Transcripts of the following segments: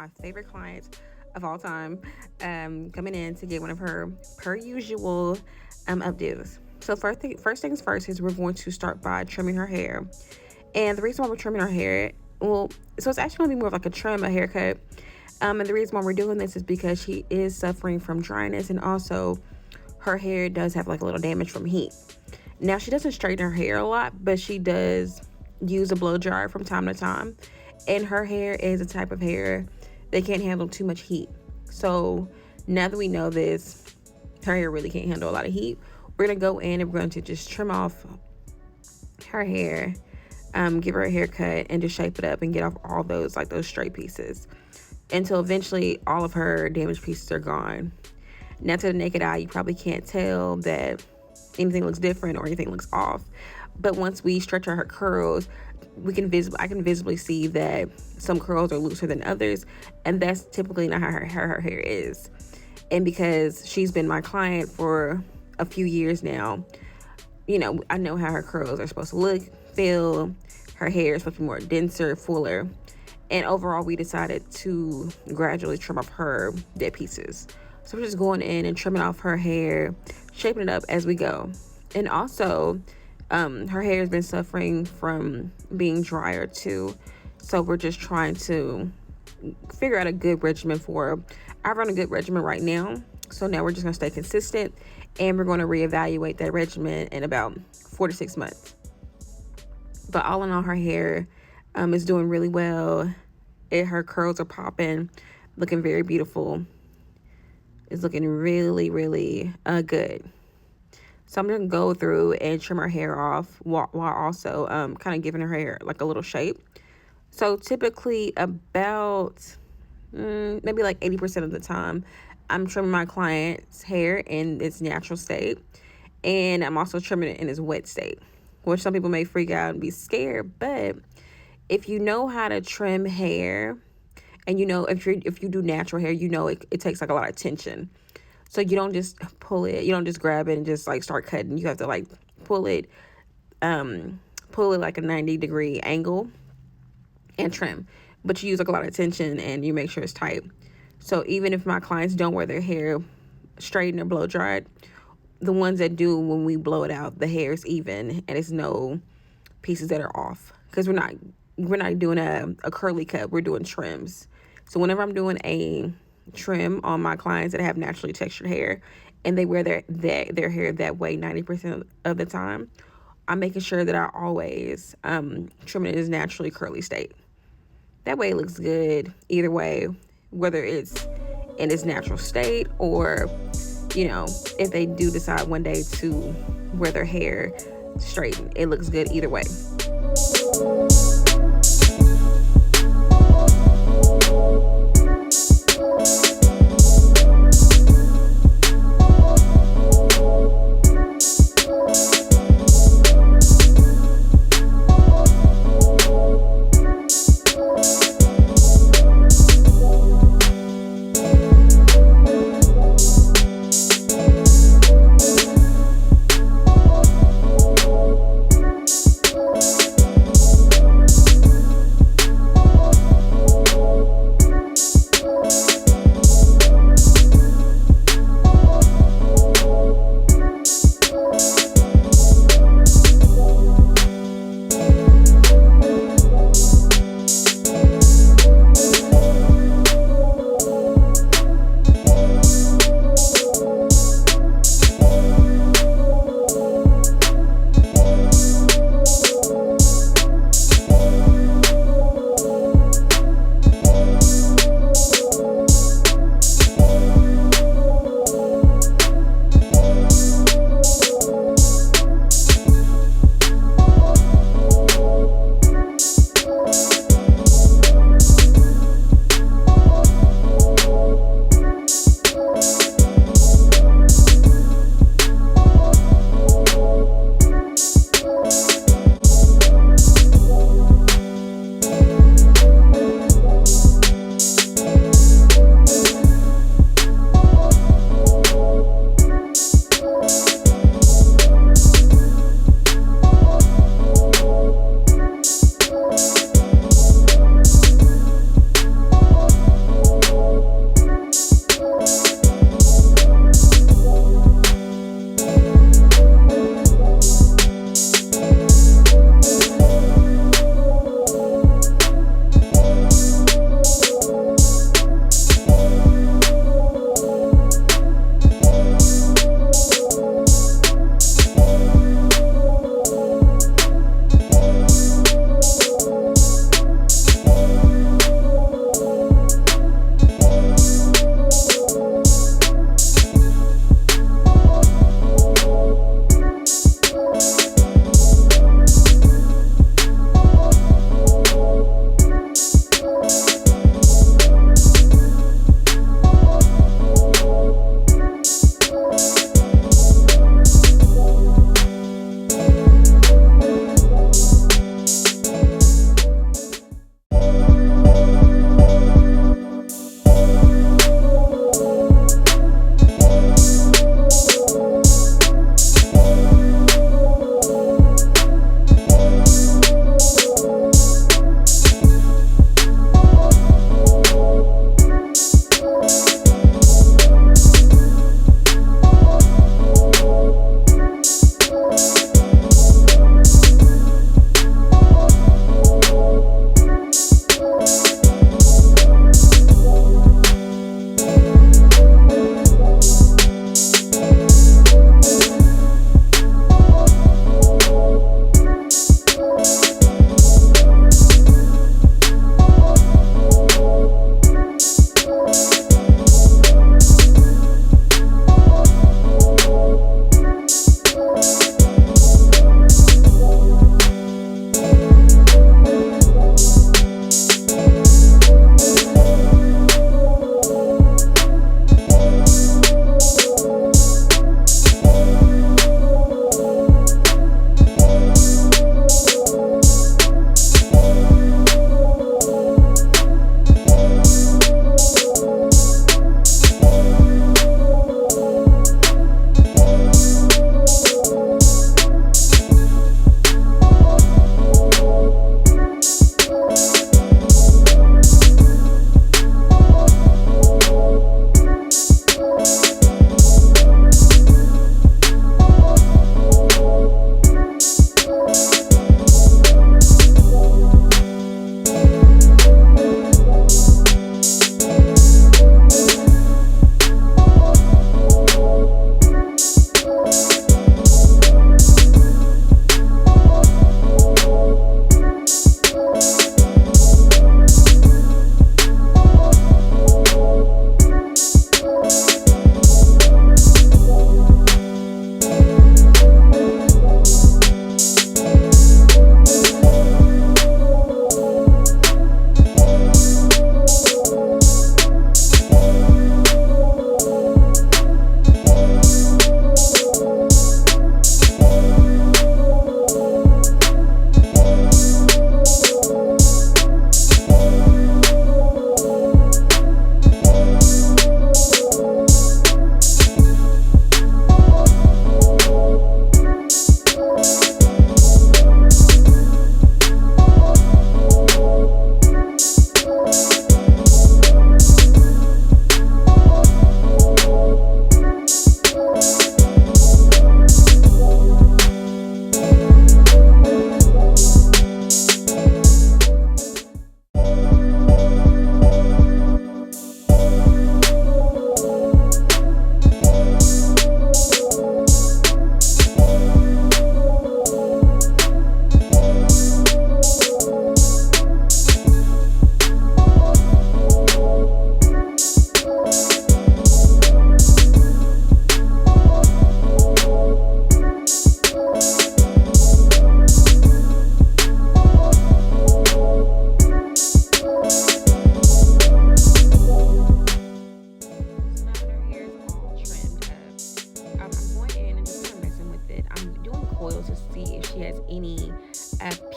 my favorite clients of all time, coming in to get one of her per usual updos. So first things first is we're going to start by trimming her hair. And the reason why we're trimming her hair, well, so it's actually going to be more of like a trim, a haircut. And the reason why we're doing this is because she is suffering from dryness, and also her hair does have like a little damage from heat. Now, she doesn't straighten her hair a lot, but she does use a blow dryer from time to time. And her hair is a type of hair that can't handle too much heat. So now that we know this, her hair really can't handle a lot of heat. We're going to go in and we're going to just trim off her hair, give her a haircut, and just shape it up and get off all those straight pieces until eventually all of her damaged pieces are gone. Now, to the naked eye, you probably can't tell that anything looks different or anything looks off. But once we stretch out her curls, I can visibly see that some curls are looser than others, and that's typically not how her hair is. And because she's been my client for a few years now, I know how her curls are supposed to look, feel. Her hair is supposed to be more denser, fuller. And overall, we decided to gradually trim off her dead pieces. So we're just going in and trimming off her hair, shaping it up as we go. And also, her hair has been suffering from being drier too. So we're just trying to figure out a good regimen for her. I run a good regimen right now. So now we're just going to stay consistent, and we're going to reevaluate that regimen in about 4 to 6 months. But all in all, her hair is doing really well. Her curls are popping, looking very beautiful. It's looking really, really good. So I'm going to go through and trim her hair off while also kind of giving her hair like a little shape. So typically about maybe like 80% of the time, I'm trimming my client's hair in its natural state. And I'm also trimming it in its wet state, which some people may freak out and be scared. But if you know how to trim hair, and if you do natural hair, it takes like a lot of tension. So you don't just pull it, you don't just grab it and just like start cutting. You have to like pull it like a 90-degree angle and trim. But you use like a lot of tension and you make sure it's tight. So even if my clients don't wear their hair straightened or blow dried, the ones that do, when we blow it out, the hair is even and it's no pieces that are off. Because we're not doing a curly cut, we're doing trims. So whenever I'm doing a trim on my clients that have naturally textured hair and they wear their hair that way 90% of the time, I'm making sure that I always trim it in its naturally curly state. That way it looks good either way, whether it's in its natural state or, if they do decide one day to wear their hair straightened, it looks good either way.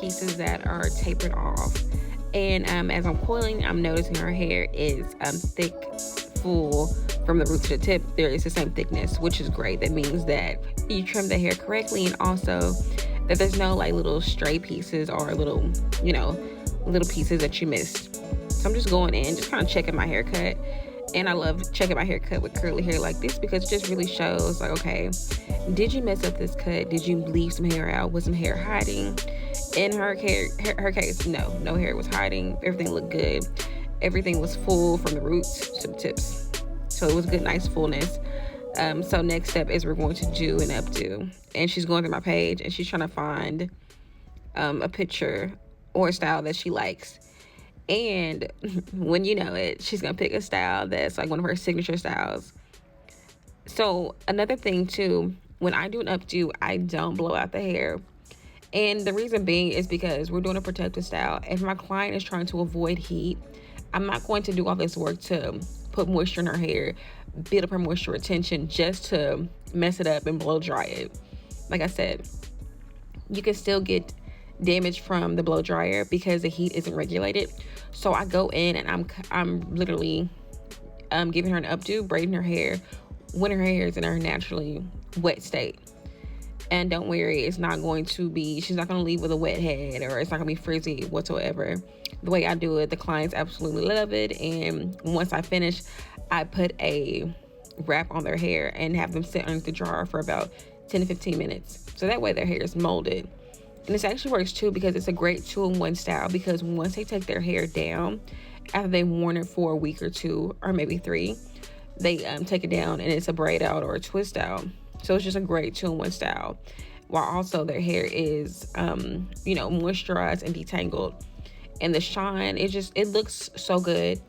pieces that are tapered off. And as I'm coiling, I'm noticing her hair is thick, full from the root to the tip. There is the same thickness, which is great. That means that you trim the hair correctly, and also that there's no like little stray pieces or little, little pieces that you missed. So I'm just going in, just kind of checking my haircut. And I love checking my haircut with curly hair like this because it just really shows like, okay, did you mess up this cut? Did you leave some hair out? Was some hair hiding? In her case, no hair was hiding. Everything looked good. Everything was full from the roots to the tips. So it was good, nice fullness. So next step is we're going to do an updo. And she's going through my page and she's trying to find a picture or a style that she likes. And when you know it, she's going to pick a style that's like one of her signature styles. So another thing too, when I do an updo, I don't blow out the hair. And the reason being is because we're doing a protective style. If my client is trying to avoid heat, I'm not going to do all this work to put moisture in her hair, build up her moisture retention just to mess it up and blow dry it. Like I said, you can still get damage from the blow dryer because the heat isn't regulated. So I go in and I'm literally giving her an updo, braiding her hair when her hair is in her naturally wet state. And don't worry, it's not going to be, she's not going to leave with a wet head, or it's not going to be frizzy whatsoever. The way I do it, the clients absolutely love it. And once I finish, I put a wrap on their hair and have them sit under the dryer for about 10 to 15 minutes. So that way their hair is molded. And this actually works too because it's a great 2-in-1 style, because once they take their hair down, after they've worn it for a week or 2 or maybe 3, they take it down and it's a braid out or a twist out. So it's just a great 2-in-1 style, while also their hair is, moisturized and detangled. And the shine, it looks so good.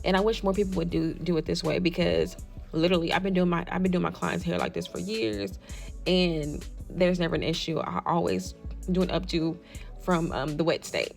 And I wish more people would do it this way, because literally I've been doing my clients' hair like this for years, and there's never an issue. I always do an updo from the wet state.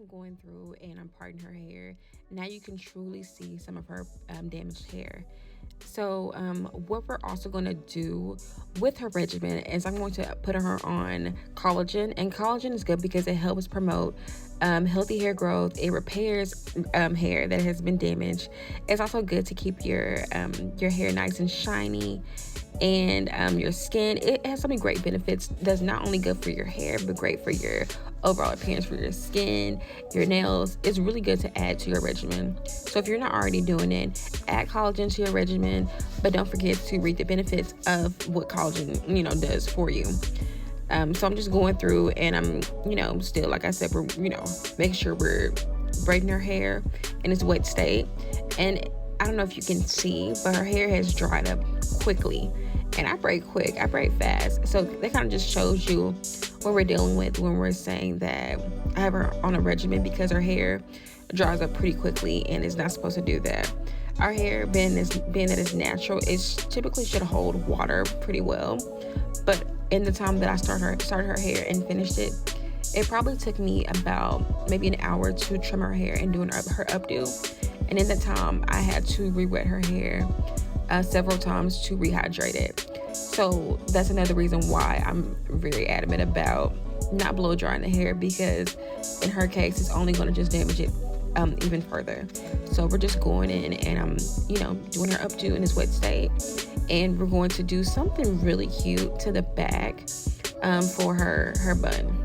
Going through and I'm parting her hair, now you can truly see some of her damaged hair. So what we're also going to do with her regimen is I'm going to put her on collagen. And collagen is good because it helps promote healthy hair growth. It repairs hair that has been damaged. It's also good to keep your hair nice and shiny. and your skin. It has so many great benefits that's not only good for your hair, but great for your overall appearance, for your skin, your nails. It's really good to add to your regimen. So if you're not already doing it, add collagen to your regimen, but don't forget to read the benefits of what collagen, does for you. So I'm just going through, and I'm, still, like I said, we're, making sure we're braiding her hair in its wet state. And I don't know if you can see, but her hair has dried up quickly. And I braid quick, I braid fast. So that kind of just shows you what we're dealing with when we're saying that I have her on a regimen, because her hair dries up pretty quickly and is not supposed to do that. Our hair, being that it's natural, it typically should hold water pretty well. But in the time that I started her hair and finished it, it probably took me about maybe an hour to trim her hair and doing her updo. And in that time, I had to re-wet her hair several times to rehydrate it. So that's another reason why I'm very adamant about not blow drying the hair, because in her case, it's only going to just damage it even further. So we're just going in, and I'm doing her updo in this wet state, and we're going to do something really cute to the back for her bun.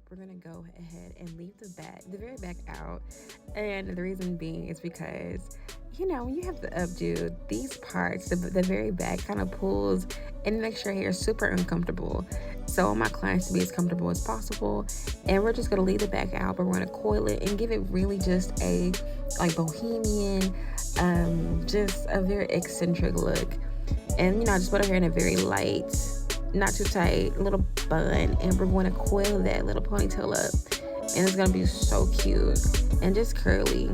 We're gonna go ahead and leave the very back out, and the reason being is because when you have the updo, these parts, the very back, kind of pulls and makes your hair super uncomfortable. So I want my clients to be as comfortable as possible, and we're just gonna leave the back out, but we're gonna coil it and give it really just a bohemian, just a very eccentric look. And I just put her hair in a very light, not too tight, little bun, and we're going to coil that little ponytail up, and it's going to be so cute and just curly.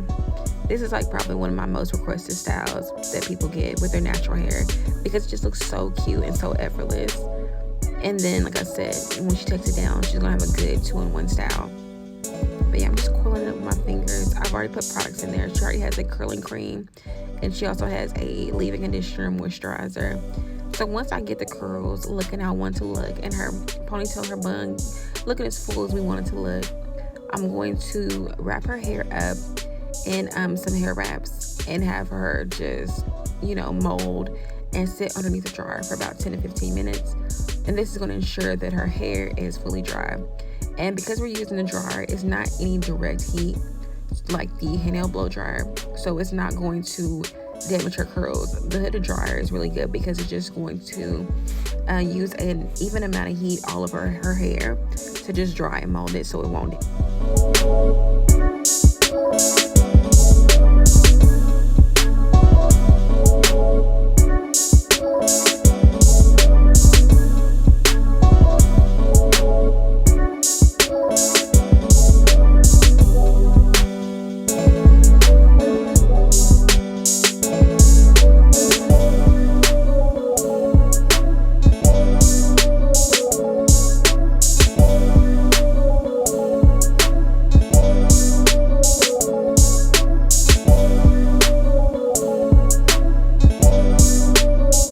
This is probably one of my most requested styles that people get with their natural hair, because it just looks so cute and so effortless. And then, like I said, when she takes it down, she's going to have a good 2-in-1 style. But yeah, I'm just coiling it up with my fingers. I've already put products in there. She already has a curling cream, and she also has a leave-in conditioner moisturizer. So once I get the curls looking how I want to look, and her ponytail, her bun looking as full as we want it to look, I'm going to wrap her hair up in some hair wraps and have her just, mold and sit underneath the dryer for about 10 to 15 minutes. And this is going to ensure that her hair is fully dry. And because we're using the dryer, it's not any direct heat like the nail blow dryer, so it's not going to damage her curls. The hooded dryer is really good because it's just going to use an even amount of heat all over her hair to just dry and mold it so it won't.